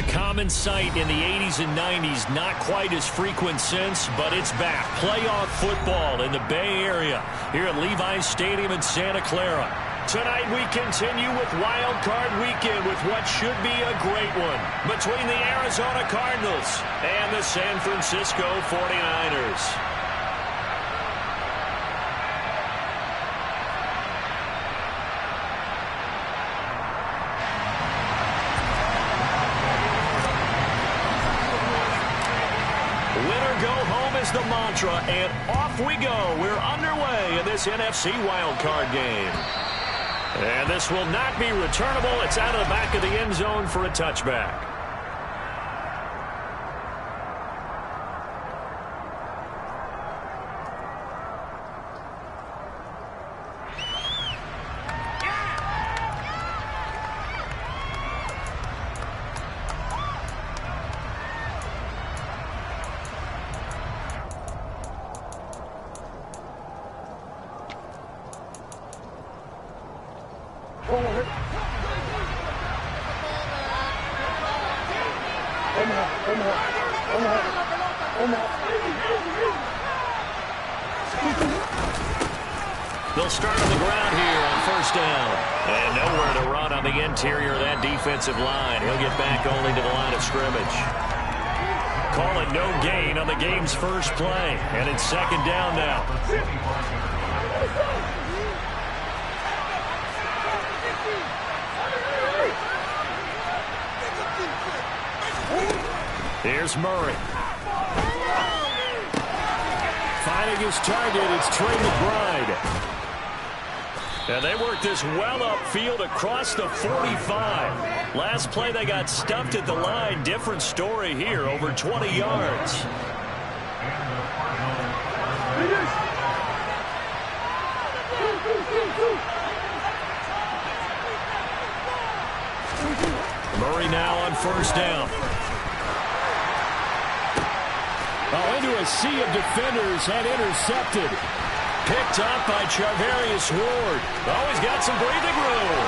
a common sight in the 80s and 90s, not quite as frequent since, but it's back. Playoff football in the Bay Area here at Levi's Stadium in Santa Clara. Tonight we continue with Wild Card Weekend with what should be a great one between the Arizona Cardinals and the San Francisco 49ers. The mantra, and off we go. We're underway in this NFC wildcard game. And this will not be returnable. It's out of the back of the end zone for a touchback. They'll start on the ground here on first down. And nowhere to run on the interior of that defensive line. He'll get back only to the line of scrimmage. Call it no gain on the game's first play. And it's second down now. Here's Murray. Finding his target, it's Trey McBride. And they work this well upfield across the 45. Last play they got stuffed at the line. Different story here, over 20 yards. Murray now on first down. Oh, into a sea of defenders and intercepted. Picked up by Charvarius Ward. Oh, he's got some breathing room.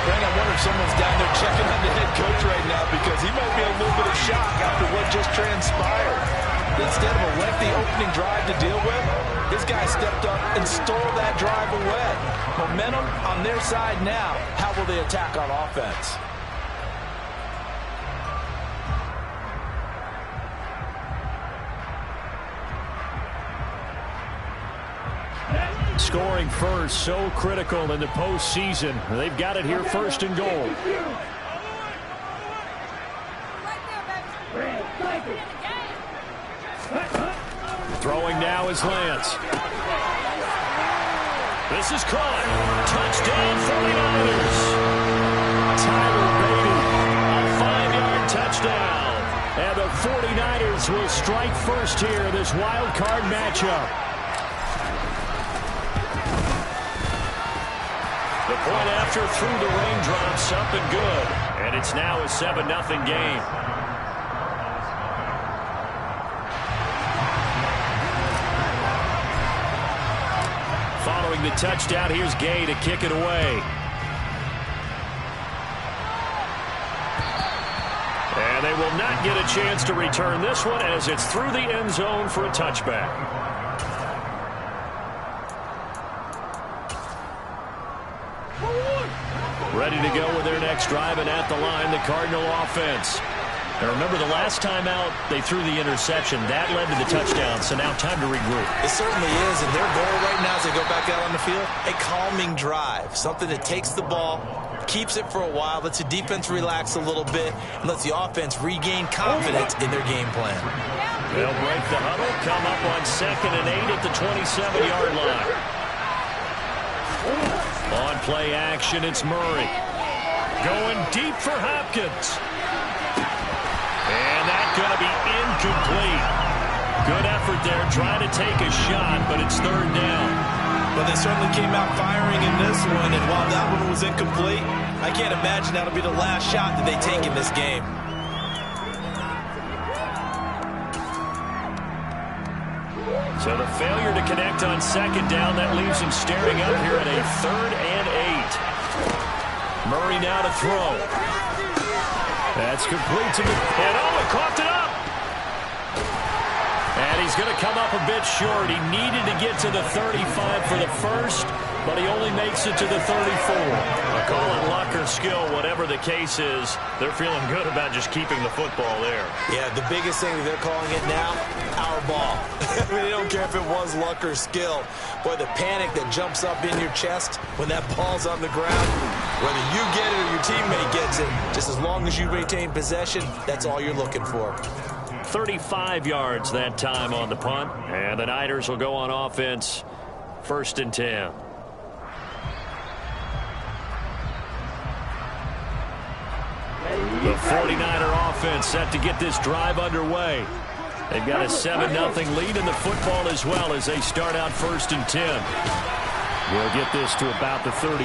Frank, I wonder if someone's down there checking on the head coach right now because he might be a little bit of shock after what just transpired. Instead of a lengthy opening drive to deal with, this guy stepped up and stole that drive away. Momentum on their side now. How will they attack on offense? Scoring first, so critical in the postseason. They've got it here first and goal. Throwing now is Lance. This is caught. Touchdown 49ers. Tyler Beatty, a 5-yard touchdown. And the 49ers will strike first here in this wild card matchup. The point after through the raindrops up and good. And it's now a 7-0 game. Following the touchdown, here's Gay to kick it away. And they will not get a chance to return this one as it's through the end zone for a touchback. Ready to go with their next drive, and at the line, the Cardinal offense. And remember, the last time out, they threw the interception. That led to the touchdown, so now time to regroup. It certainly is, and their goal right now as they go back out on the field, a calming drive, something that takes the ball, keeps it for a while, lets the defense relax a little bit, and lets the offense regain confidence in their game plan. They'll break the huddle, come up on 2nd and 8 at the 27-yard line. On play action, it's Murray. Going deep for Hopkins. And that's going to be incomplete. Good effort there trying to take a shot, but it's third down. Well, they certainly came out firing in this one, and while that one was incomplete, I can't imagine that'll be the last shot that they take in this game. So the failure to connect on 2nd down, that leaves him staring up here at a 3rd and 8. Murray now to throw. That's complete to the... And he coughed it up. And he's going to come up a bit short. He needed to get to the 35 for the first, but he only makes it to the 34. I'll call it luck or skill, whatever the case is. They're feeling good about just keeping the football there. Yeah, the biggest thing that they're calling it now, our ball. I mean, they don't care if it was luck or skill. Boy, the panic that jumps up in your chest when that ball's on the ground, whether you get it or your teammate gets it, just as long as you retain possession, that's all you're looking for. 35 yards that time on the punt, and the Niners will go on offense, 1st and 10. The 49er offense set to get this drive underway. They've got a 7-0 lead in the football as well as they start out 1st and 10. We'll get this to about the 38.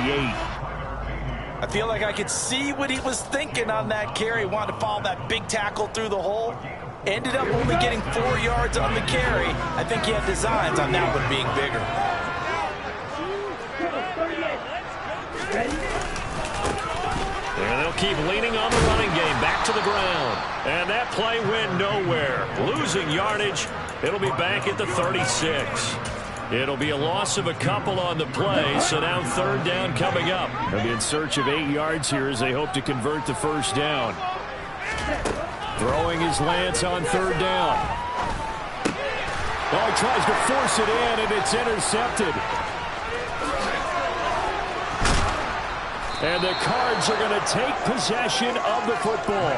I feel like I could see what he was thinking on that carry. He wanted to follow that big tackle through the hole. Ended up only getting 4 yards on the carry. I think he had designs on that one being bigger. And they'll keep leaning on the running game. Back to the ground. And that play went nowhere. Losing yardage. It'll be back at the 36. It'll be a loss of a couple on the play, so now 3rd down coming up. They'll be in search of 8 yards here as they hope to convert the 1st down. Throwing his Lance on 3rd down. Oh, he tries to force it in, and it's intercepted. And the Cards are going to take possession of the football.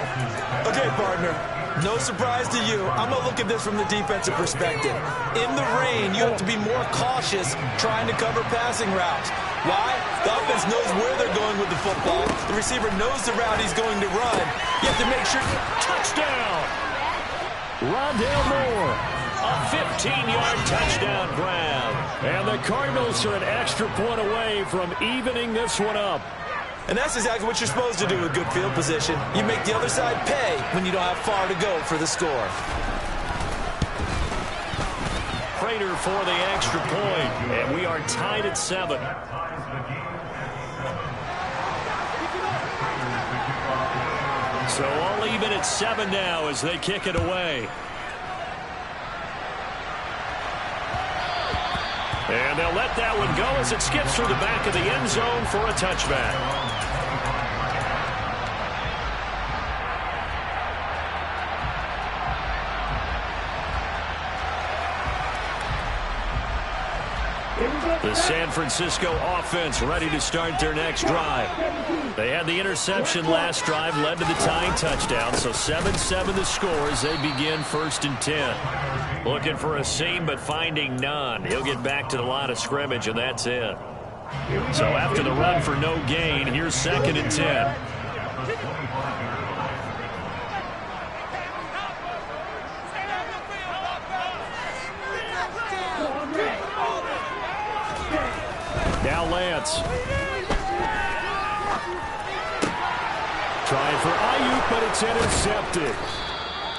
Okay, partner. No surprise to you. I'm going to look at this from the defensive perspective. In the rain, you have to be more cautious trying to cover passing routes. Why? The offense knows where they're going with the football. The receiver knows the route he's going to run. You have to make sure. Touchdown! Rondale Moore. A 15-yard touchdown grab. And the Cardinals are an extra point away from evening this one up. And that's exactly what you're supposed to do with good field position. You make the other side pay when you don't have far to go for the score. Prater for the extra point, and we are tied at 7. So all even at 7 now as they kick it away. And they'll let that one go as it skips through the back of the end zone for a touchback. The San Francisco offense ready to start their next drive. They had the interception last drive, led to the tying touchdown, so 7-7 the score as they begin 1st and 10. Looking for a seam, but finding none. He'll get back to the line of scrimmage, and that's it. So after the run for no gain, here's 2nd and 10. Now Lance. Trying for Ayuk, but it's intercepted.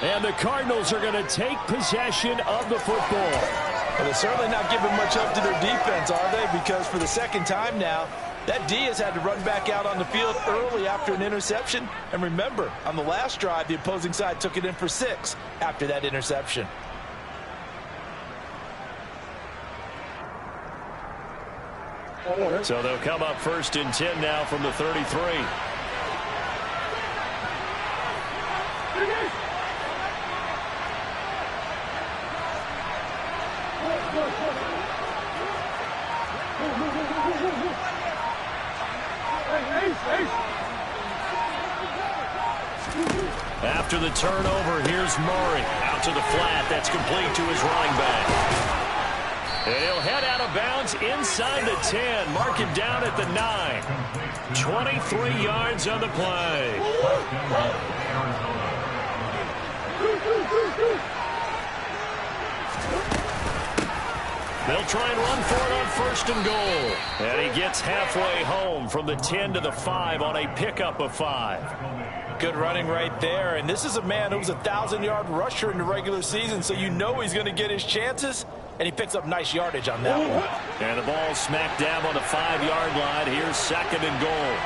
And the Cardinals are going to take possession of the football. Well, they're certainly not giving much up to their defense, are they? Because for the 2nd time now, that D has had to run back out on the field early after an interception. And remember, on the last drive, the opposing side took it in for 6 after that interception. So they'll come up 1st and 10 now from the 33. After the turnover, here's Murray. Out to the flat. That's complete to his running back. And he'll head out of bounds inside the 10. Mark him down at the 9. 23 yards on the play. They'll try and run for it on 1st and goal. And he gets halfway home from the 10 to the 5 on a pickup of 5. Good running right there. And this is a man who was a 1,000-yard rusher in the regular season, so you know he's going to get his chances. And he picks up nice yardage on that one. And the ball smack dab on the 5-yard line. Here's 2nd and goal.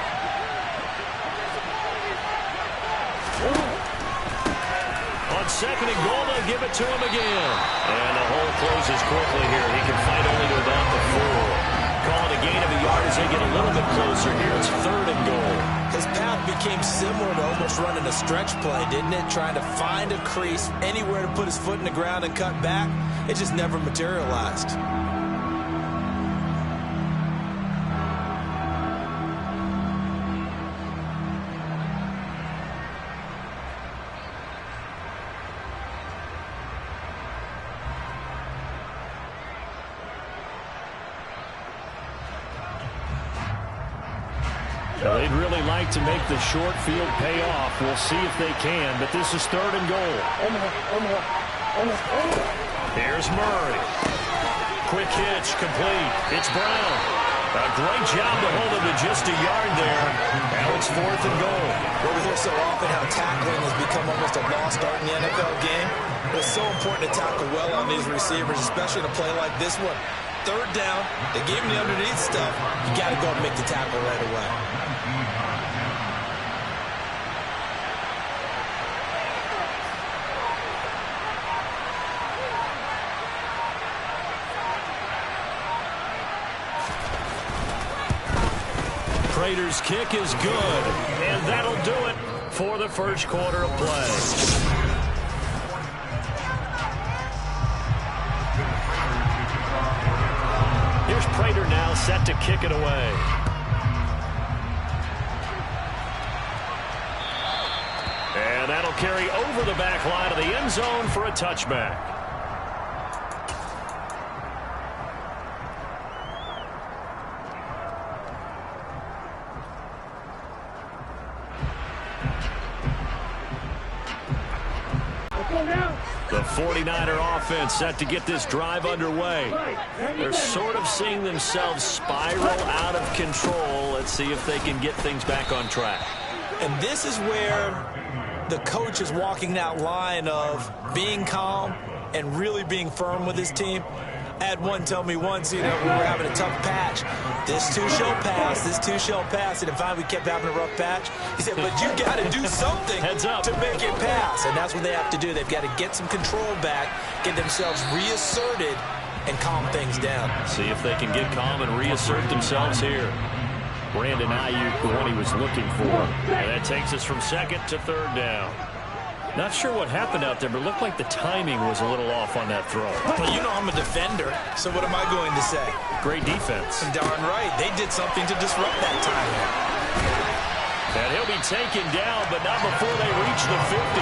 second and goal. They'll give it to him again. And the hole closes quickly here. He can fight only to about the 4. Calling a gain of a yard as they get a little bit closer here. It's third and goal. His path became similar to almost running a stretch play, didn't it? Trying to find a crease, anywhere to put his foot in the ground and cut back. It just never materialized. Well, they'd really like to make the short field pay off. We'll see if they can, but this is third and goal. Here's Murray. Quick hitch, complete. It's Brown. A great job to hold him to just a yard there. Now it's fourth and goal. Well, we hear so often how tackling has become almost a lost art in the NFL game. But it's so important to tackle well on these receivers, especially in a play like this one. Third down, they gave him the underneath stuff. You got to go and make the tackle right away. Prater's kick is good, and that'll do it for the first quarter of play. Here's Prater now set to kick it away. And that'll carry over the back line of the end zone for a touchback. The 49er offense set to get this drive underway. They're sort of seeing themselves spiral out of control. Let's see if they can get things back on track. And this is where the coach is walking that line of being calm and really being firm with his team. I had one tell me once, we were having a tough patch. This too shall pass, this too shall pass. And finally we kept having a rough patch. He said, but you got to do something to make it pass. And that's what they have to do. They've got to get some control back, get themselves reasserted, and calm things down. See if they can get calm and reassert themselves here. Brandon Ayuk, the one he was looking for. And that takes us from second to third down. Not sure what happened out there, but it looked like the timing was a little off on that throw. Well, you know I'm a defender, so what am I going to say? Great defense. Darn right. They did something to disrupt that timing. And he'll be taken down, but not before they reach the 50.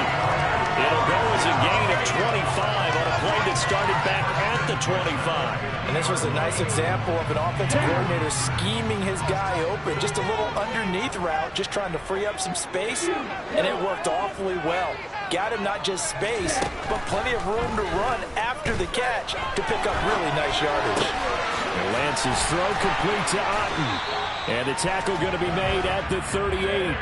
It'll go as a gain of 25 on a play that started back at the 25. And this was a nice example of an offensive coordinator scheming his guy open. Just a little underneath route, just trying to free up some space, and it worked awfully well. Got him not just space, but plenty of room to run after the catch to pick up really nice yardage. And Lance's throw complete to Otten. And the tackle going to be made at the 38.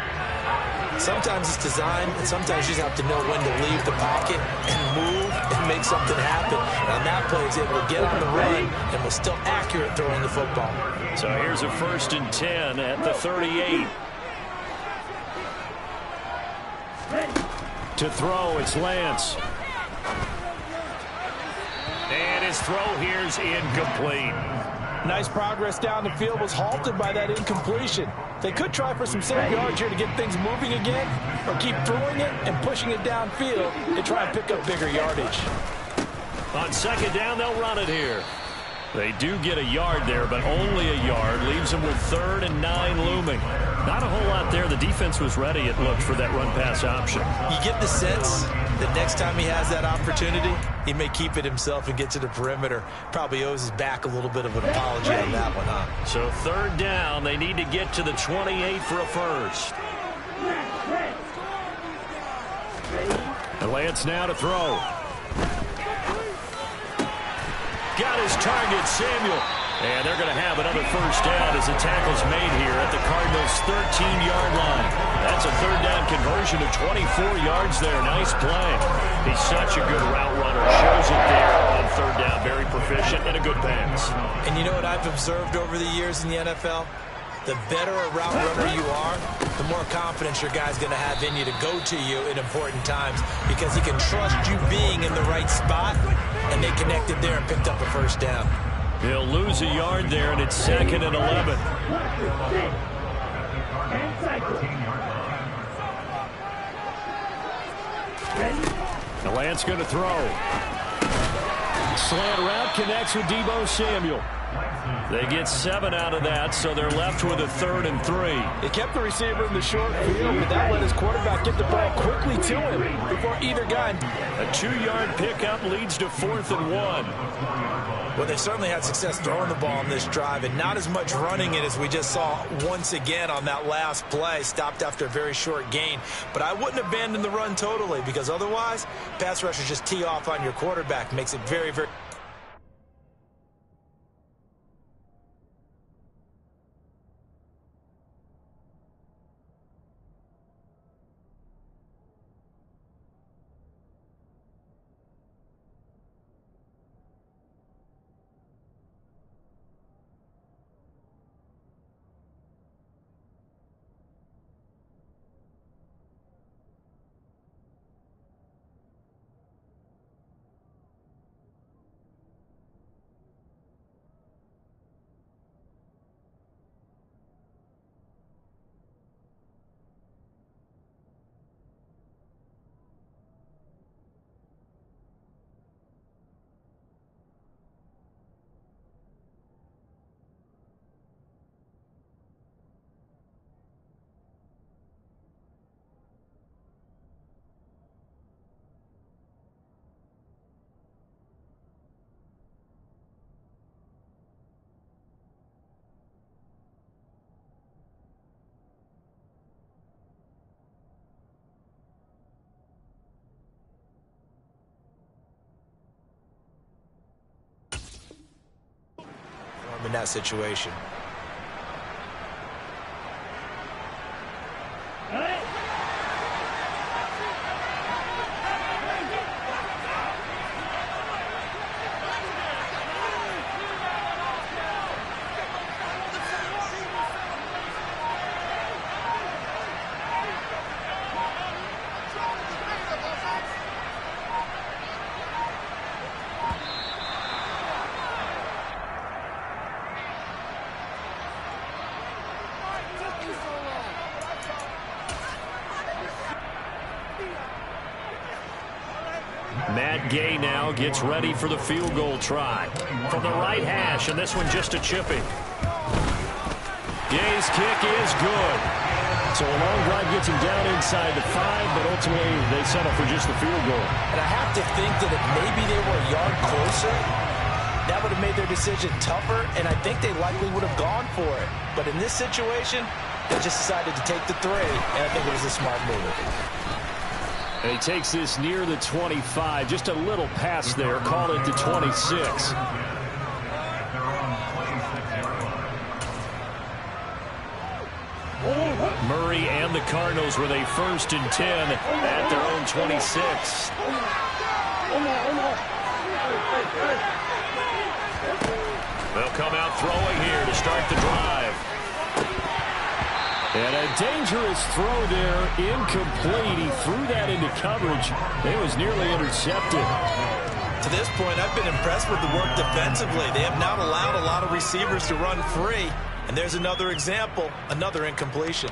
Sometimes it's design, and sometimes you just have to know when to leave the pocket and move and make something happen. And on that play, he's able to get on the run and was still accurate throwing the football. So here's a 1st and 10 at the 38. To throw, it's Lance. And his throw here's incomplete. Nice progress down the field was halted by that incompletion. They could try for some safe yards here to get things moving again, or keep throwing it and pushing it downfield to try and pick up bigger yardage. On second down, they'll run it here. They do get a yard there, but only a yard. Leaves them with 3rd and 9 looming. Not a whole lot there. The defense was ready, it looked, for that run-pass option. You get the sense that next time he has that opportunity, he may keep it himself and get to the perimeter. Probably owes his back a little bit of an apology on that one, huh? So 3rd down, they need to get to the 28 for a first. And Lance now to throw. Got his target, Samuel. And they're going to have another first down as the tackle's made here at the Cardinals' 13-yard line. That's a 3rd down conversion of 24 yards there. Nice play. He's such a good route runner. Shows it there on 3rd down. Very proficient and a good pass. And you know what I've observed over the years in the NFL? The better a route runner you are, the more confidence your guy's going to have in you to go to you in important times because he can trust you being in the right spot, and they connected there and picked up a first down. He'll lose a yard there, and it's 2nd and 11. The Lance going to throw. Slant route connects with Deebo Samuel. They get 7 out of that, so they're left with a 3rd and 3. They kept the receiver in the short field, but that let his quarterback get the ball quickly to him before either guy. A 2-yard pickup leads to 4th and 1. Well, they certainly had success throwing the ball on this drive, and not as much running it as we just saw once again on that last play. Stopped after a very short gain. But I wouldn't abandon the run totally, because otherwise, pass rushers just tee off on your quarterback. Makes it very, very... in that situation. Matt Gay now gets ready for the field goal try. From the right hash, and this one just a chipping. Gay's kick is good. So a long drive gets him down inside the 5, but ultimately they settle for just the field goal. And I have to think that if maybe they were a yard closer, that would have made their decision tougher, and I think they likely would have gone for it. But in this situation, they just decided to take the 3, and I think it was a smart move. And he takes this near the 25. Just a little pass there. Call it the 26. Murray and the Cardinals with a 1st and 10 at their own 26. They'll come out throwing here to start the drive. And a dangerous throw there, incomplete. He threw that into coverage. It was nearly intercepted. To this point, I've been impressed with the work defensively. They have not allowed a lot of receivers to run free. And there's another example, another incompletion.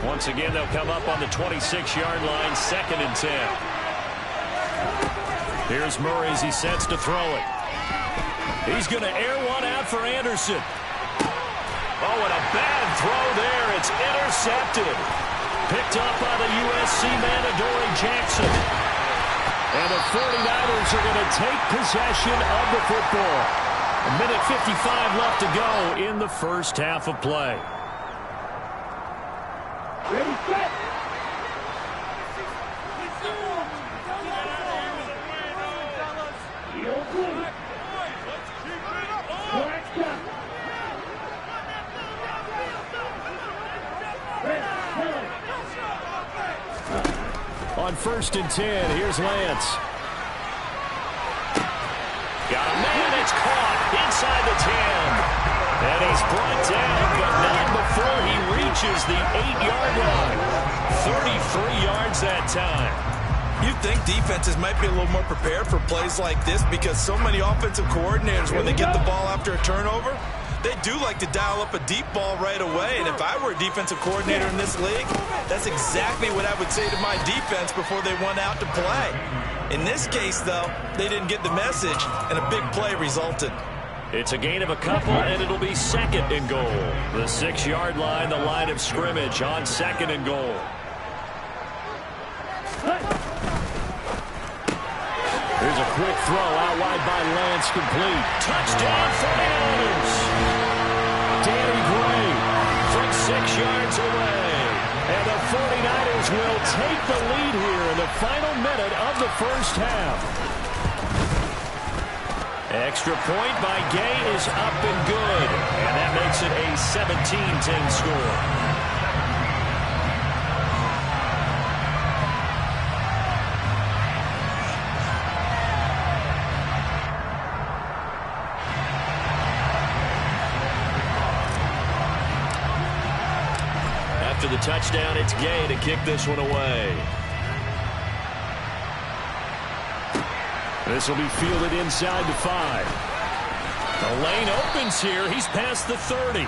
Once again, they'll come up on the 26-yard line, 2nd and 10. Here's Murray as he sets to throw it. He's going to air one out for Anderson. Oh, and a bad throw there. It's intercepted. Picked up by the USC man, Adoree Jackson. And the 49ers are going to take possession of the football. A minute 55 left to go in the first half of play. Ready, set. On 1st and 10, here's Lance. Got a man, it's caught inside the 10. And he's brought down, but not before he reaches the 8-yard line. 33 yards that time. You'd think defenses might be a little more prepared for plays like this because so many offensive coordinators, when they get the ball after a turnover, they do like to dial up a deep ball right away. And if I were a defensive coordinator in this league, that's exactly what I would say to my defense before they went out to play. In this case, though, they didn't get the message, and a big play resulted. It's a gain of a couple, and it'll be 2nd and goal. The 6-yard line, the line of scrimmage on 2nd and goal. Here's a quick throw out wide by Lance, complete. Touchdown 49ers. Danny Gray from 6 yards away. And the 49ers will take the lead here in the final minute of the first half. Extra point by Gay is up and good. And that makes it a 17-10 score. After the touchdown, it's Gay to kick this one away. This will be fielded inside the 5. The lane opens here. He's past the 30. In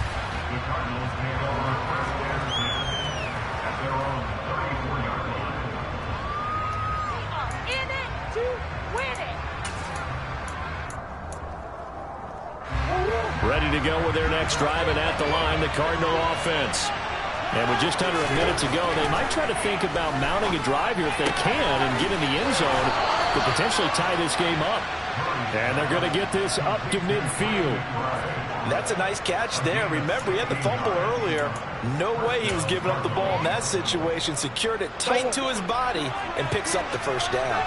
it to win it. Ready to go with their next drive, and at the line, the Cardinal offense. And with just under a minute to go, they might try to think about mounting a drive here if they can and get in the end zone to potentially tie this game up. And they're going to get this up to midfield. That's a nice catch there. Remember, he had the fumble earlier. No way he was giving up the ball in that situation. Secured it tight to his body and picks up the first down.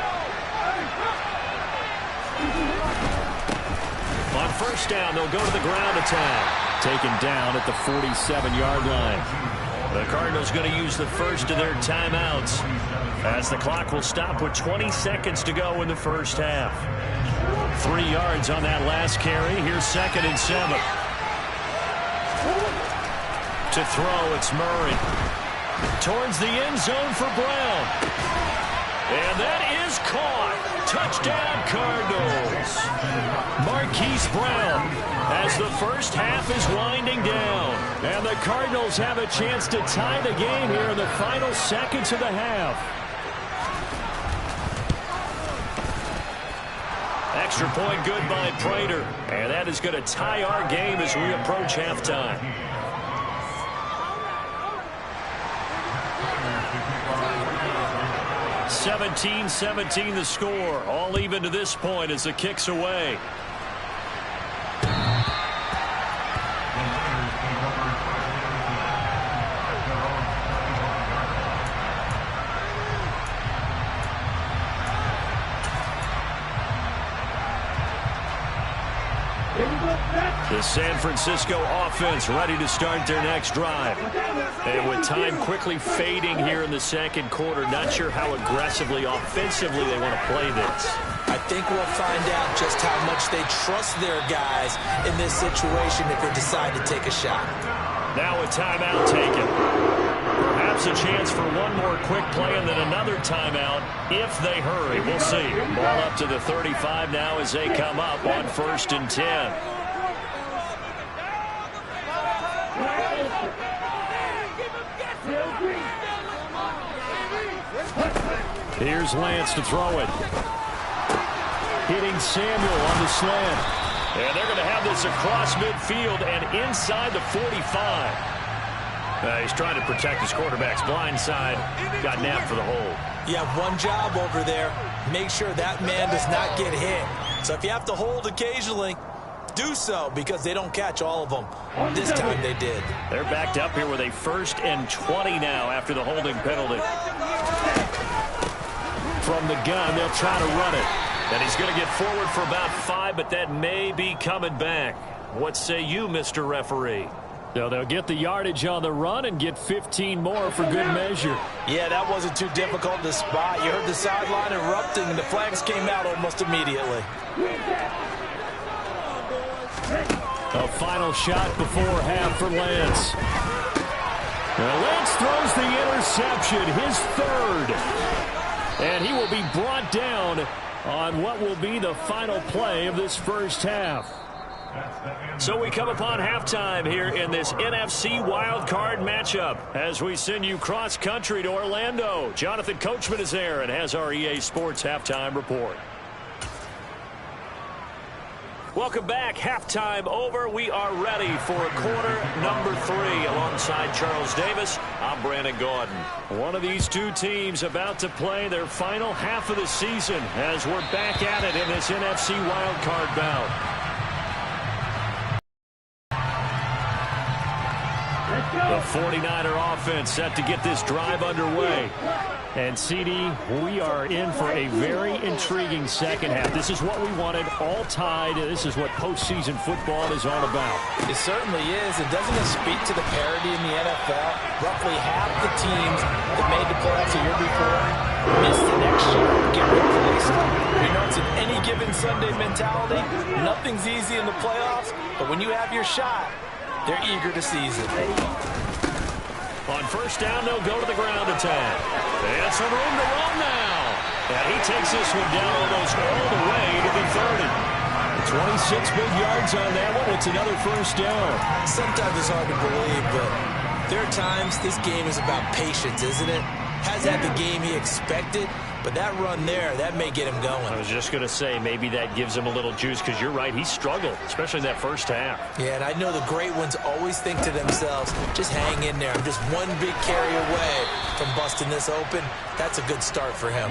On first down, they'll go to the ground attack. Taken down at the 47-yard line. The Cardinals going to use the first of their timeouts as the clock will stop with 20 seconds to go in the first half. 3 yards on that last carry. Here's 2nd and 7. To throw, it's Murray. Towards the end zone for Brown. And that is caught. Touchdown, Cardinals. Marquise Brown as the first half is winding down. And the Cardinals have a chance to tie the game here in the final seconds of the half. Extra point good by Prater. And that is going to tie our game as we approach halftime. (17-17) the score. All even to this point as the kick's away. The San Francisco offense ready to start their next drive. And with time quickly fading here in the second quarter, not sure how aggressively, offensively they want to play this. I think we'll find out just how much they trust their guys in this situation if they decide to take a shot. Now a timeout taken. Perhaps a chance for one more quick play and then another timeout if they hurry. We'll see. Ball up to the 35 now as they come up on 1st and 10. Here's Lance to throw it. Hitting Samuel on the slant. And they're going to have this across midfield and inside the 45. He's trying to protect his quarterback's blind side. Got napped for the hold. You have one job over there. Make sure that man does not get hit. So if you have to hold occasionally, do so because they don't catch all of them. This time they did. They're backed up here with a 1st and 20 now after the holding penalty. From the gun, they'll try to run it. And he's going to get forward for about 5, but that may be coming back. What say you, Mr. Referee? So they'll get the yardage on the run and get 15 more for good measure. Yeah, that wasn't too difficult to spot. You heard the sideline erupting, and the flags came out almost immediately. A final shot before half for Lance. Now Lance throws the interception, his third. And he will be brought down on what will be the final play of this first half. So we come upon halftime here in this NFC wildcard matchup as we send you cross-country to Orlando. Jonathan Coachman is there and has our EA Sports halftime report. Welcome back. Halftime over. We are ready for quarter number 3. Alongside Charles Davis, I'm Brandon Gaudin. One of these two teams about to play their final half of the season as we're back at it in this NFC wildcard bout. The 49er offense set to get this drive underway. And, CD, we are in for a very intriguing second half. This is what we wanted, all tied. This is what postseason football is all about. It certainly is. And doesn't it speak to the parity in the NFL? Roughly half the teams that made the playoffs a year before missed the next year to get replaced. You know, it's an any given Sunday mentality. Nothing's easy in the playoffs, but when you have your shot, they're eager to seize it. On first down, they'll go to the ground attack. And some room to run now. And he takes this one down almost all the way to the 30. 26 big yards on that one. It's another first down. Sometimes it's hard to believe, but there are times this game is about patience, isn't it? Has had the game he expected, but that run there, that may get him going. I was just going to say, maybe that gives him a little juice, because you're right, he struggled, especially in that first half. Yeah, and I know the great ones always think to themselves, just hang in there. I'm just one big carry away from busting this open. That's a good start for him.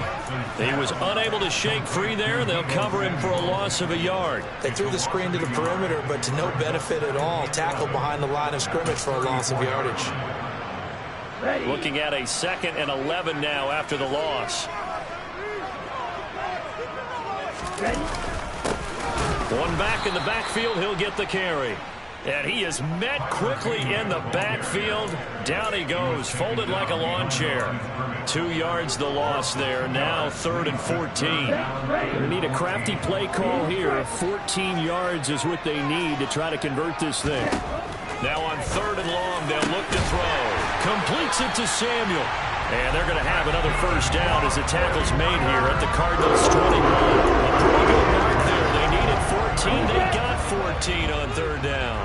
He was unable to shake free there. They'll cover him for a loss of a yard. They threw the screen to the perimeter, but to no benefit at all. Tackled behind the line of scrimmage for a loss of yardage. Looking at a 2nd and 11 now after the loss. One back in the backfield, he'll get the carry. And he is met quickly in the backfield. Down he goes, folded like a lawn chair. 2 yards the loss there. Now 3rd and 14. They need a crafty play call here. 14 yards is what they need to try to convert this thing. Now on 3rd and long, they'll look to throw. Completes it to Samuel. And they're going to have another first down as the tackle's made here at the Cardinals' 21. A pretty good mark there. They needed 14. They got 14 on 3rd down.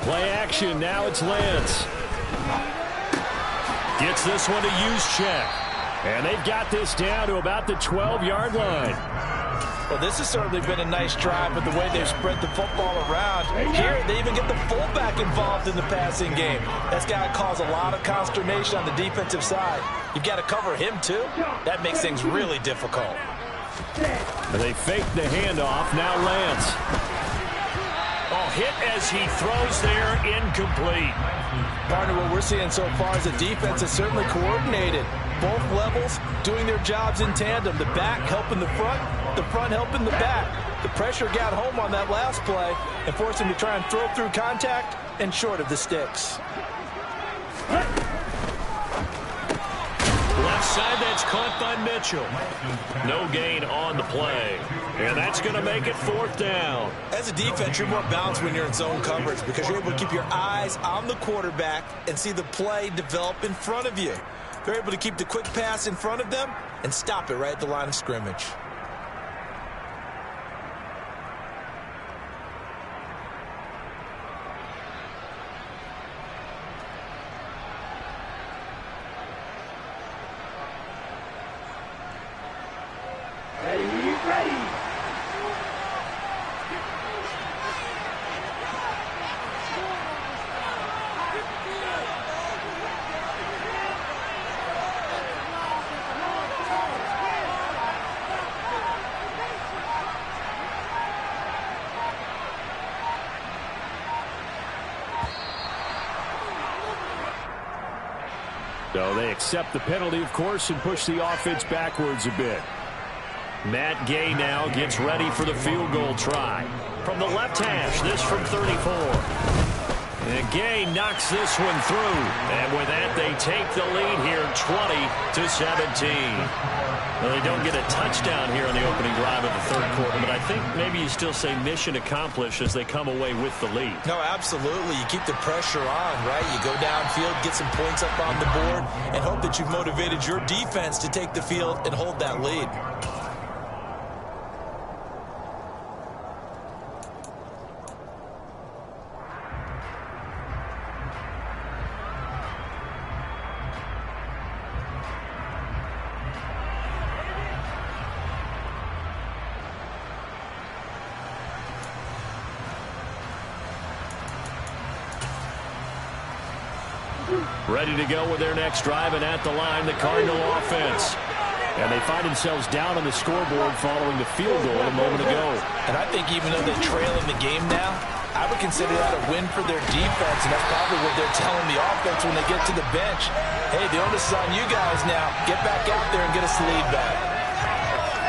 Play action. Now it's Lance. Gets this one to Juszczyk. And they've got this down to about the 12-yard line. Well, this has certainly been a nice drive with the way they've spread the football around. Here, they even get the fullback involved in the passing game. That's got to cause a lot of consternation on the defensive side. You've got to cover him, too. That makes things really difficult. They fake the handoff. Now Lance. Oh, hit as he throws there, incomplete. Partner, what we're seeing so far is the defense is certainly coordinated. Both levels doing their jobs in tandem. The back helping the front helping the back. The pressure got home on that last play and forced him to try and throw through contact and short of the sticks. Left side, that's caught by Mitchell. No gain on the play. And that's going to make it 4th down. As a defense, you're more balanced when you're in zone coverage because you're able to keep your eyes on the quarterback and see the play develop in front of you. They're able to keep the quick pass in front of them and stop it right at the line of scrimmage. Ready. So they accept the penalty, of course, and push the offense backwards a bit. Matt Gay now gets ready for the field goal try. From the left hash, this from 34. And Gay knocks this one through. And with that, they take the lead here 20-17. Well, they don't get a touchdown here on the opening drive of the third quarter, but I think maybe you still say mission accomplished as they come away with the lead. No, absolutely. You keep the pressure on, right? You go downfield, get some points up on the board, and hope that you've motivated your defense to take the field and hold that lead. Ready to go with their next drive, and at the line, the Cardinal offense. And they find themselves down on the scoreboard following the field goal a moment ago. And I think even though they're trailing the game now, I would consider that a win for their defense, and that's probably what they're telling the offense when they get to the bench. Hey, the onus is on you guys now. Get back out there and get us the lead back.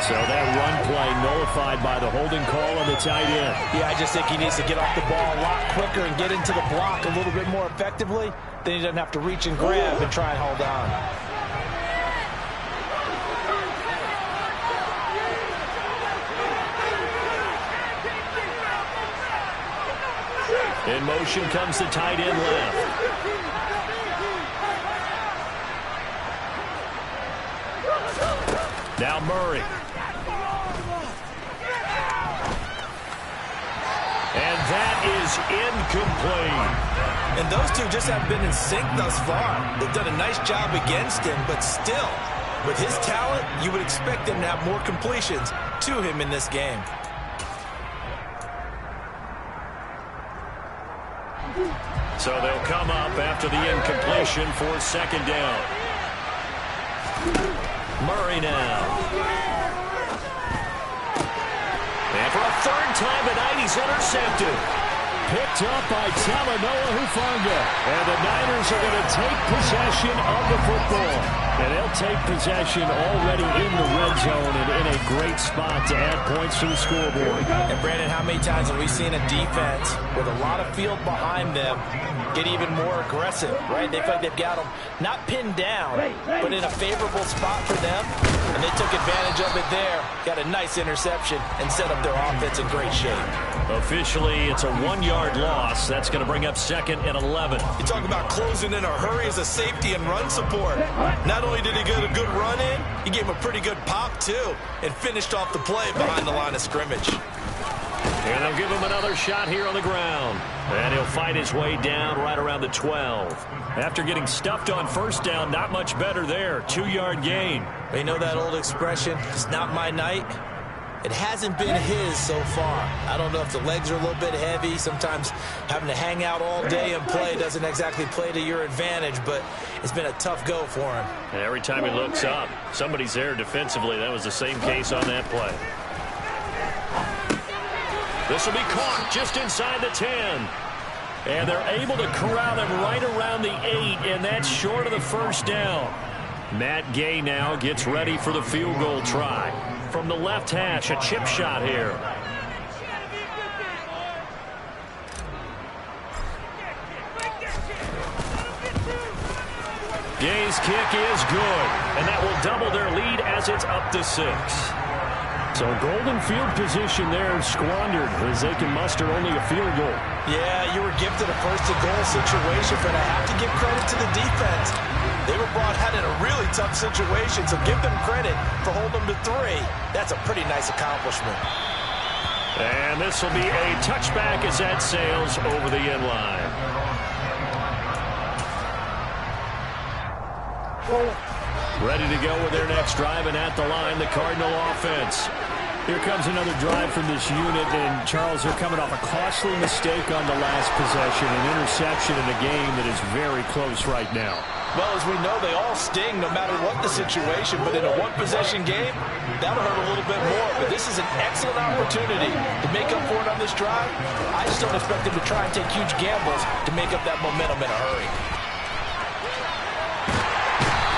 So that run play nullified by the holding call on the tight end. Yeah, I just think he needs to get off the ball a lot quicker and get into the block a little bit more effectively. Then he doesn't have to reach and grab and try and hold on. In motion comes the tight end left. Now Murray. And that is incomplete. And those two just haven't been in sync thus far. They've done a nice job against him, but still, with his talent, you would expect him to have more completions to him in this game. So they'll come up after the incompletion for second down. Murray now. And for a third time tonight, he's intercepted. Picked up by Talanoa Hufanga. And the Niners are going to take possession of the football. And they'll take possession already in the red zone and in a great spot to add points to the scoreboard. And Brandon, how many times have we seen a defense with a lot of field behind them get even more aggressive, right? They feel like they've got them not pinned down, but in a favorable spot for them. And they took advantage of it there. Got a nice interception and set up their offense in great shape. Officially, it's a 1-yard loss. That's going to bring up 2nd and 11. You talk about closing in a hurry as a safety and run support. Not only did he get a good run in, he gave him a pretty good pop, too, and finished off the play behind the line of scrimmage. And they'll give him another shot here on the ground. And he'll fight his way down right around the 12. After getting stuffed on first down, not much better there. 2-yard gain. You know that old expression, it's not my night? It hasn't been his so far. I don't know if the legs are a little bit heavy. Sometimes having to hang out all day and play doesn't exactly play to your advantage, but it's been a tough go for him. And every time he looks up, somebody's there defensively. That was the same case on that play. This will be caught just inside the 10. And they're able to corral him right around the 8, and that's short of the first down. Matt Gay now gets ready for the field goal try. From the left hash, a chip shot here. Gay's kick is good, and that will double their lead as it's up to 6. So golden field position there squandered as they can muster only a field goal. Yeah, you were gifted a first-and-goal situation, but I have to give credit to the defense. They were brought out in a really tough situation, so give them credit for holding them to 3. That's a pretty nice accomplishment. And this will be a touchback as that sails over the end line. Ready to go with their next drive, and at the line, the Cardinal offense. Here comes another drive from this unit, and Charles, they're coming off a costly mistake on the last possession, an interception in a game that is very close right now. Well, as we know, they all sting no matter what the situation, but in a one-possession game, that'll hurt a little bit more. But this is an excellent opportunity to make up for it on this drive. I just don't expect them to try and take huge gambles to make up that momentum in a hurry.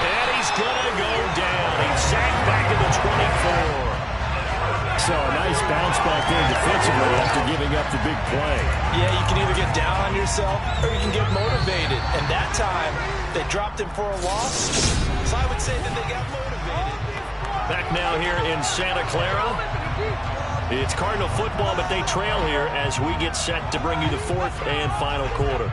And he's going to go down. He's sacked back at the 24. So a nice bounce back there defensively after giving up the big play. Yeah, you can either get down on yourself or you can get motivated. And that time, they dropped him for a loss. So I would say that they got motivated. Back now here in Santa Clara. It's Cardinal football, but they trail here as we get set to bring you the fourth and final quarter.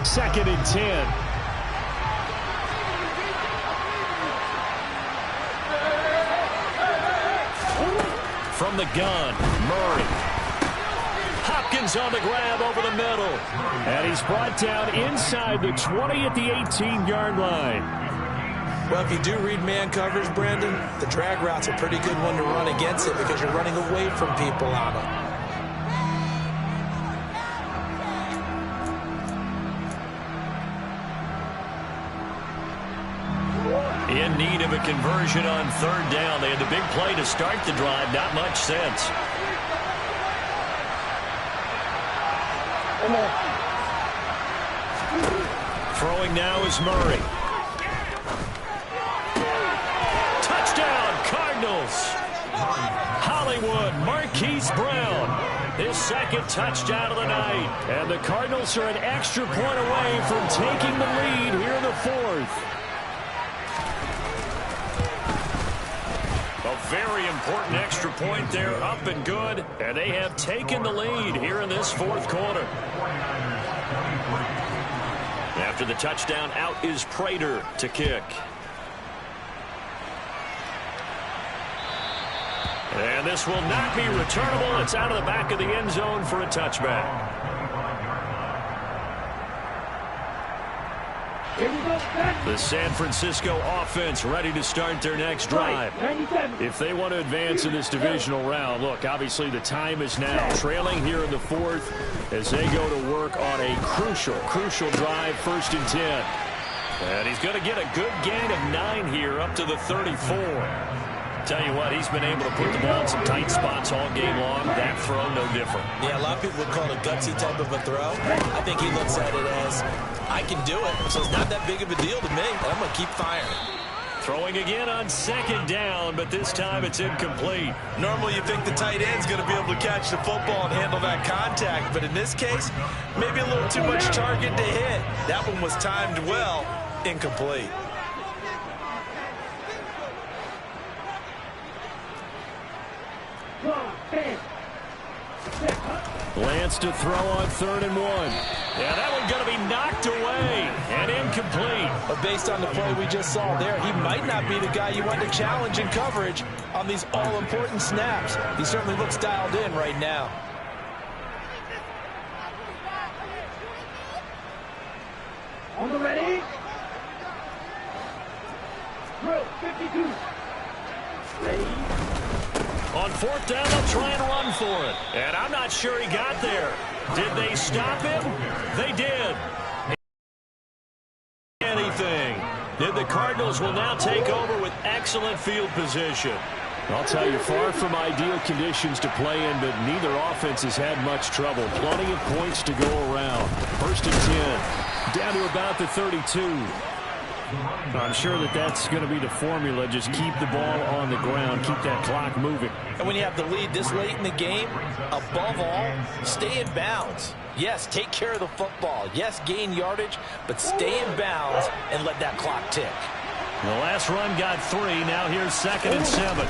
Second and 10. From the gun, Murray. Hopkins on the grab over the middle. And he's brought down inside the 20 at the 18-yard line. Well, if you do read man coverage, Brandon, the drag route's a pretty good one to run against it because you're running away from people on it. In need of a conversion on third down. They had the big play to start the drive. Not much sense. Throwing now is Murray. Touchdown, Cardinals. Hollywood, Marquise Brown. His second touchdown of the night. And the Cardinals are an extra point away from taking the lead here in the fourth. Very important extra point there, up and good. And they have taken the lead here in this fourth quarter. After the touchdown, out is Prater to kick. And this will not be returnable. It's out of the back of the end zone for a touchback. The San Francisco offense ready to start their next drive. If they want to advance in this divisional round, look, obviously the time is now. Trailing here in the fourth as they go to work on a crucial drive, 1st and 10. And he's going to get a good gain of 9 here up to the 34. Tell you what, he's been able to put the ball in some tight spots all game long. That throw, no different. Yeah, a lot of people would call it a gutsy type of a throw. I think he looks at it as, I can do it, so it's not that big of a deal to me. I'm going to keep firing. Throwing again on second down, but this time it's incomplete. Normally you think the tight end's going to be able to catch the football and handle that contact, but in this case, maybe a little too much target to hit. That one was timed well, incomplete. Lance to throw on 3rd and 1. Yeah, that one's going to be knocked away and incomplete. But based on the play we just saw there, he might not be the guy you want to challenge in coverage on these all-important snaps. He certainly looks dialed in right now. On the ready. Drill 52. Ready. On 4th down, they'll try and run for it. And I'm not sure he got there. Did they stop him? They did. Anything. The Cardinals will now take over with excellent field position. I'll tell you, far from ideal conditions to play in, but neither offense has had much trouble. Plenty of points to go around. 1st and 10. Down to about the 32. I'm sure that's going to be the formula. Just keep the ball on the ground. Keep that clock moving. And when you have the lead this late in the game, above all, stay in bounds. Yes, take care of the football. Yes, gain yardage, but stay in bounds and let that clock tick. The last run got 3. Now here's 2nd and 7.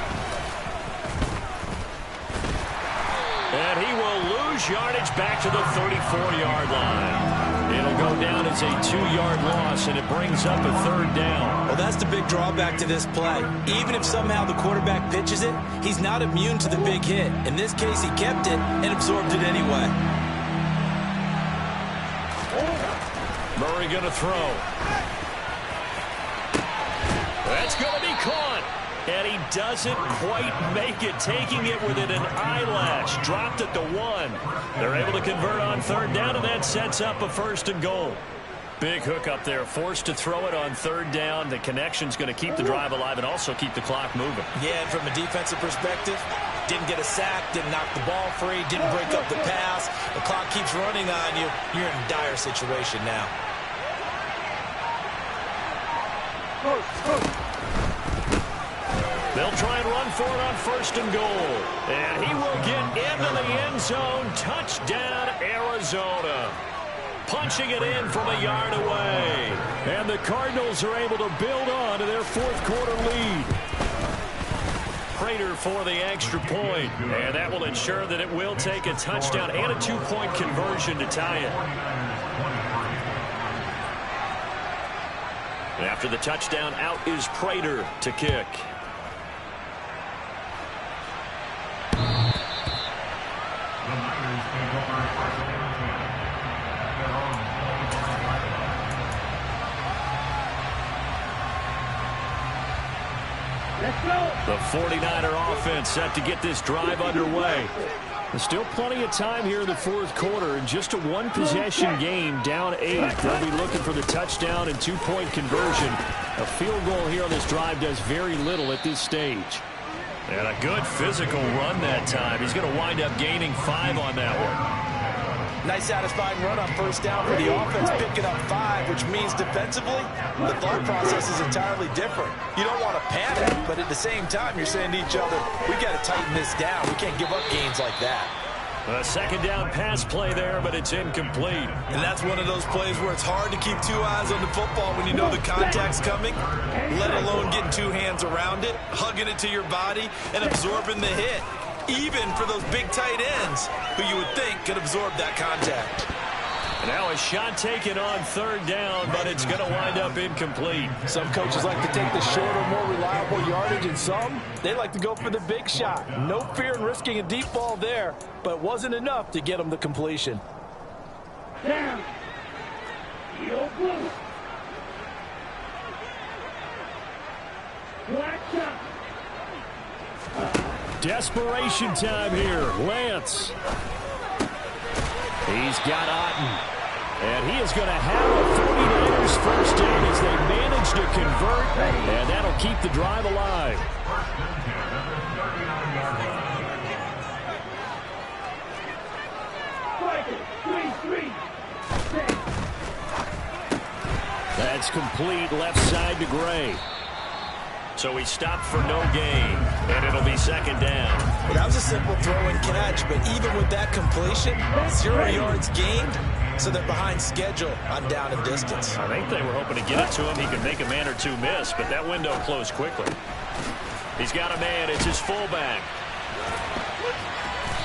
And he will lose yardage back to the 34-yard line. It'll go down as a 2-yard loss, and it brings up a 3rd down. Well, that's the big drawback to this play. Even if somehow the quarterback pitches it, he's not immune to the big hit. In this case, he kept it and absorbed it anyway. Murray going to throw. That's going to be caught. And he doesn't quite make it, taking it within an eyelash. Dropped at the 1. They're able to convert on 3rd down, and that sets up a 1st and goal. Big hook up there, forced to throw it on 3rd down. The connection's going to keep the drive alive and also keep the clock moving. Yeah, and from a defensive perspective, didn't get a sack, didn't knock the ball free, didn't break up the pass. The clock keeps running on you. You're in a dire situation now. They'll try and run for it on 1st and goal. And he will get into the end zone. Touchdown, Arizona. Punching it in from a yard away. And the Cardinals are able to build on to their 4th quarter lead. Prater for the extra point. And that will ensure that it will take a touchdown and a 2-point conversion to tie it. After the touchdown, out is Prater to kick. The 49er offense set to get this drive underway. There's still plenty of time here in the 4th quarter. In just a 1-possession game, down 8. They'll be looking for the touchdown and 2-point conversion. A field goal here on this drive does very little at this stage. And a good physical run that time. He's going to wind up gaining 5 on that one. Nice satisfying run on 1st down for the offense, picking up 5, which means defensively, the thought process is entirely different. You don't want to panic, but at the same time, you're saying to each other, we got to tighten this down. We can't give up gains like that. A 2nd down pass play there, but it's incomplete. And that's one of those plays where it's hard to keep 2 eyes on the football when you know the contact's coming, let alone getting 2 hands around it, hugging it to your body, and absorbing the hit. Even for those big tight ends who you would think could absorb that contact. Now a shot taken on 3rd down, but it's going to wind up incomplete. Some coaches like to take the shorter, more reliable yardage, and some, they like to go for the big shot. No fear in risking a deep ball there, but it wasn't enough to get them the completion. Down. Field goal. Black shot. Desperation time here. Lance. He's got Otten. And he is going to have a 49ers 1st down as they manage to convert. And that'll keep the drive alive. That's complete left side to Gray. So he stopped for no gain, and it'll be 2nd down. Well, that was a simple throw and catch, but even with that completion, 0 yards gained, so they're behind schedule on down and distance. I think they were hoping to get it to him. He could make a man or 2 miss, but that window closed quickly. He's got a man. It's his fullback.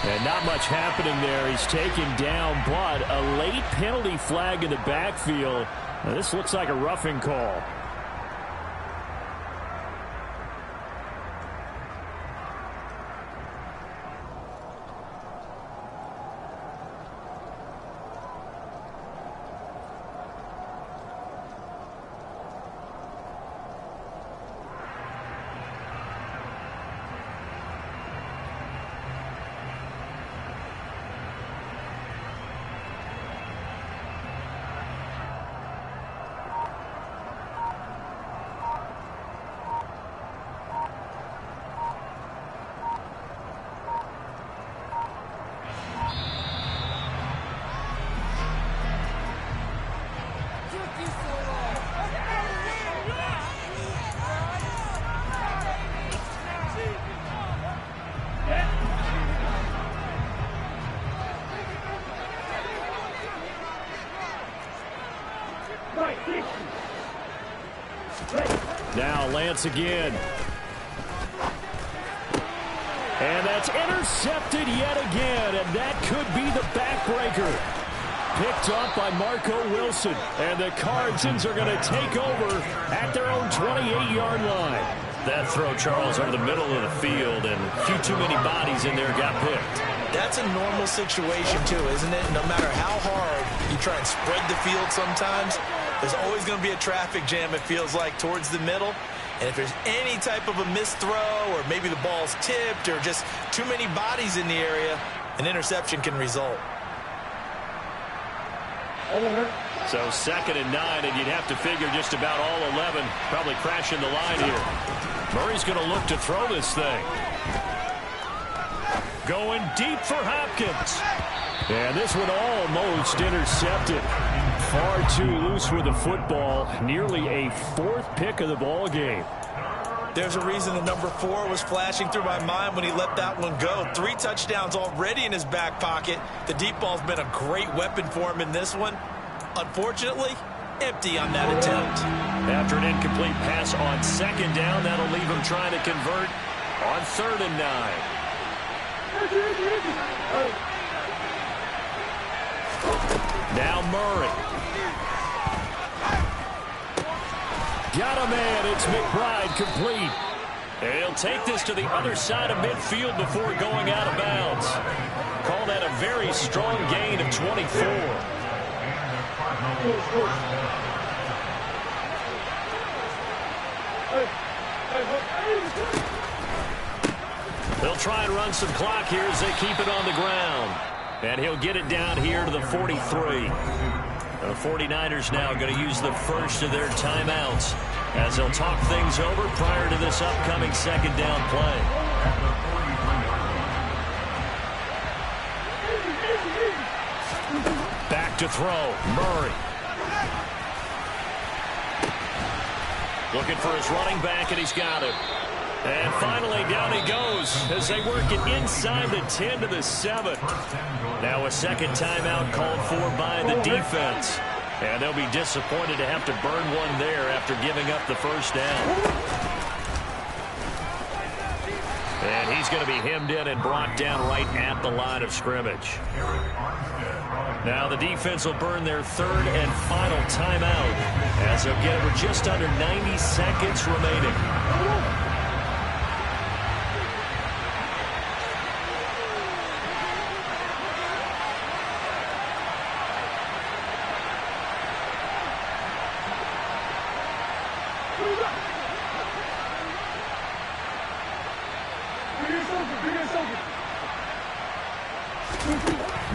And not much happening there. He's taken down, but a late penalty flag in the backfield. Now, this looks like a roughing call. Now Lance again. And that's intercepted yet again, and that could be the backbreaker. picked up by Marco Wilson. And the Cardinals are going to take over at their own 28-yard line. That throw, Charles, over the middle of the field, and a few too many bodies in there got picked. That's a normal situation, too, isn't it? No matter how hard you try and spread the field sometimes, there's always going to be a traffic jam, it feels like, towards the middle. And if there's any type of a missed throw, or maybe the ball's tipped, or just too many bodies in the area, an interception can result. So 2nd and 9, and you'd have to figure just about all 11 probably crashing the line here. Murray's going to look to throw this thing. Going deep for Hopkins. And this one almost intercepted. Far too loose with the football. Nearly a 4th pick of the ball game. There's a reason the number 4 was flashing through my mind when he let that one go. 3 touchdowns already in his back pocket. The deep ball's been a great weapon for him in this one. Unfortunately, empty on that attempt. After an incomplete pass on 2nd down, that'll leave him trying to convert on 3rd and 9. Now Murray. Got a man. It's McBride complete. And he'll take this to the other side of midfield before going out of bounds. Call that a very strong gain of 24. They'll try and run some clock here as they keep it on the ground. And he'll get it down here to the 43. The 49ers now going to use the first of their timeouts as they'll talk things over prior to this upcoming 2nd down play. Back to throw. Murray. Looking for his running back, and he's got it. And finally, down he goes as they work it inside the 10 to the 7. Now a 2nd timeout called for by the defense. And they'll be disappointed to have to burn one there after giving up the 1st down. And he's going to be hemmed in and brought down right at the line of scrimmage. Now the defense will burn their 3rd and final timeout as they'll get it with just under 90 seconds remaining.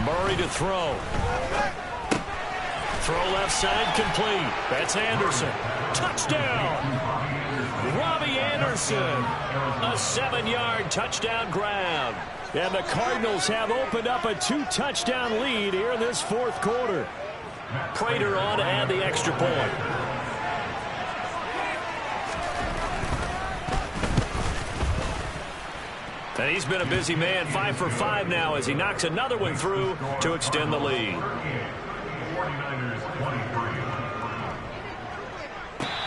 Murray to throw. Throw left side complete. That's Anderson. Touchdown! Robbie Anderson. A 7-yard touchdown grab. And the Cardinals have opened up a 2-touchdown lead here in this 4th quarter. Prater on to add the extra point. And he's been a busy man, 5 for 5 now as he knocks another one through to extend the lead.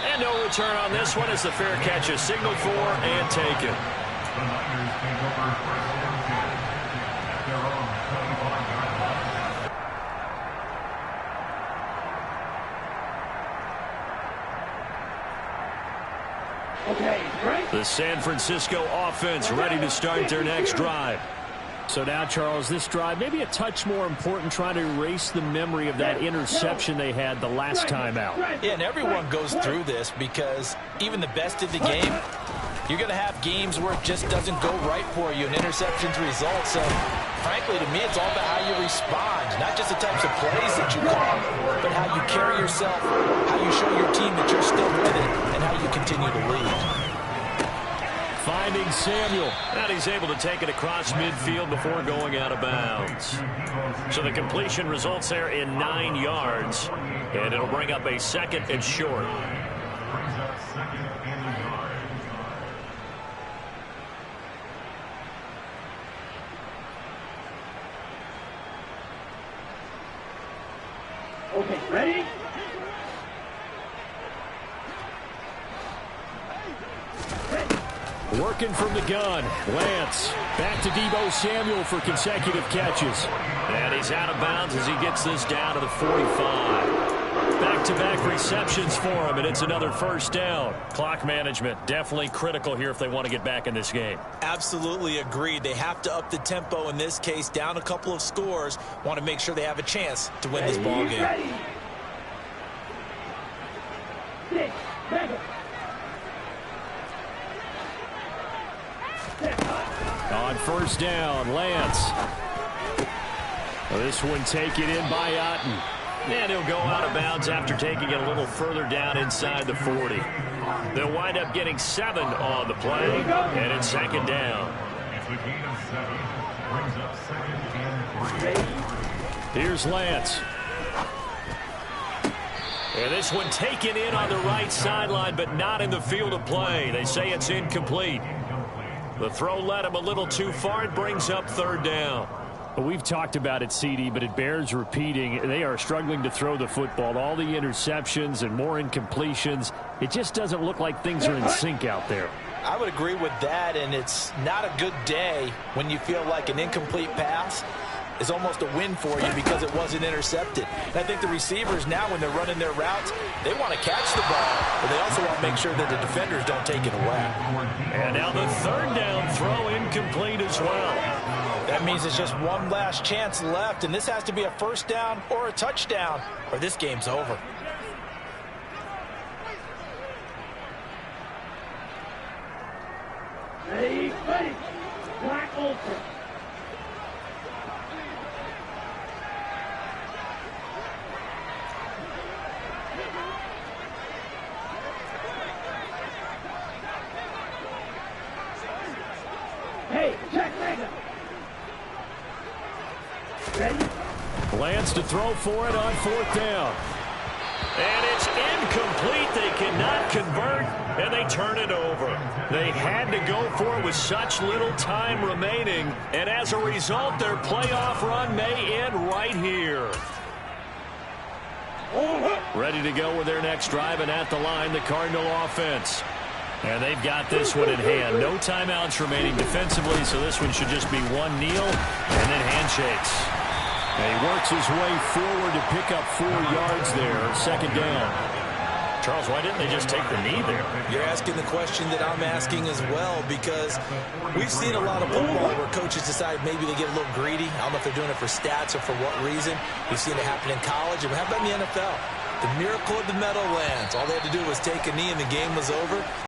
And no return on this one as the fair catch is signaled for and taken. The San Francisco offense ready to start their next drive. So now, Charles, this drive maybe a touch more important, trying to erase the memory of that interception they had the last time out. Yeah, and everyone goes through this because even the best in the game, you're going to have games where it just doesn't go right for you, and interceptions result. So, frankly, to me, it's all about how you respond, not just the types of plays that you call, but how you carry yourself, how you show your team that you're still with it, and how you continue to lead. Finding Samuel. And he's able to take it across midfield before going out of bounds. So the completion results there in 9 yards. And it'll bring up a 2nd and short. Okay, ready? Working from the gun. Lance back to Deebo Samuel for consecutive catches. And he's out of bounds as he gets this down to the 45. Back-to-back receptions for him, and it's another first down. Clock management definitely critical here if they want to get back in this game. Absolutely agreed. They have to up the tempo in this case, down a couple of scores. Want to make sure they have a chance to win this ball game. On first down, Lance. This one taken in by Otten. And he'll go out of bounds after taking it a little further down inside the 40. They'll wind up getting 7 on the play, and it's second down. Here's Lance. And this one taken in on the right sideline, but not in the field of play. They say it's incomplete. The throw led him a little too far. It brings up third down. We've talked about it, CD, but it bears repeating. They are struggling to throw the football. All the interceptions and more incompletions. It just doesn't look like things are in sync out there. I would agree with that, and it's not a good day when you feel like an incomplete pass is almost a win for you because it wasn't intercepted. And I think the receivers now, when they're running their routes, they want to catch the ball, but they also want to make sure that the defenders don't take it away. And now the third down throw incomplete as well. That means it's just one last chance left, and this has to be a first down or a touchdown, or this game's over. Ready, Black Ultra. Hey, check Mega. Ready? Lance to throw for it on fourth down. And it's incomplete. They cannot convert, and they turn it over. They had to go for it with such little time remaining, and as a result, their playoff run may end right here. Ready to go with their next drive, and at the line, the Cardinal offense. And they've got this one in hand. No timeouts remaining defensively, so this one should just be one kneel and then handshakes. And he works his way forward to pick up 4 yards there. Second down. Charles, why didn't they just take the knee there? You're asking the question that I'm asking as well, because we've seen a lot of football where coaches decide maybe they get a little greedy. I don't know if they're doing it for stats or for what reason. We've seen it happen in college, and how about in the NFL? The miracle of the Meadowlands. All they had to do was take a knee and the game was over.